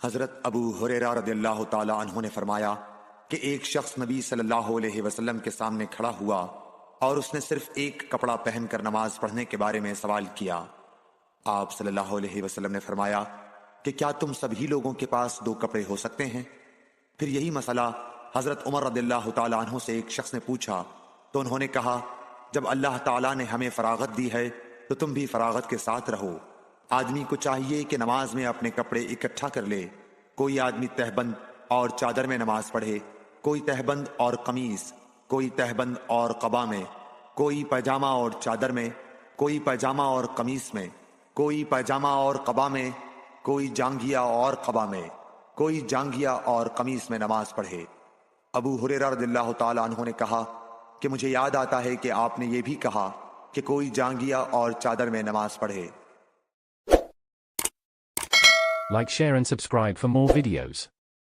حضرت ابو ہریرہ رضی اللہ تعالی عنہ نے فرمایا کہ ایک شخص نبی صلی اللہ علیہ وسلم کے سامنے کھڑا ہوا اور اس نے صرف ایک کپڑا پہن کر نماز پڑھنے کے بارے میں سوال کیا۔ آپ صلی اللہ علیہ وسلم نے فرمایا کہ کیا تم سبھی لوگوں کے پاس 2 کپڑے ہو سکتے ہیں؟ پھر یہی مسئلہ حضرت عمر رضی اللہ تعالی عنہ سے ایک شخص نے پوچھا تو انہوں نے کہا، جب اللہ تعالیٰ نے ہمیں فراغت دی ہے تو تم بھی فراغت کے ساتھ رہو۔ آدمی کو چاہیے کہ نماز میں اپنے کپڑے اکٹھا کر لے۔ کوئی آدمی تہبند اور چادر میں نماز پڑھے، کوئی تہبند اور قمیص، کوئی تہبند اور قبا میں، کوئی پائجامہ اور چادر میں، کوئی پائجامہ اور قمیص میں، کوئی پائجامہ اور قبا میں، کوئی جانگھیا اور قبا میں، کوئی جانگھیا اور قمیص میں نماز پڑھے۔ ابو ہریرہ رضی اللہ تعالی عنہ نے کہا کہ مجھے یاد آتا ہے کہ آپ نے یہ بھی کہا کہ کوئی جانگھیا اور چادر میں نماز پڑھے۔ Like, share and subscribe for more videos.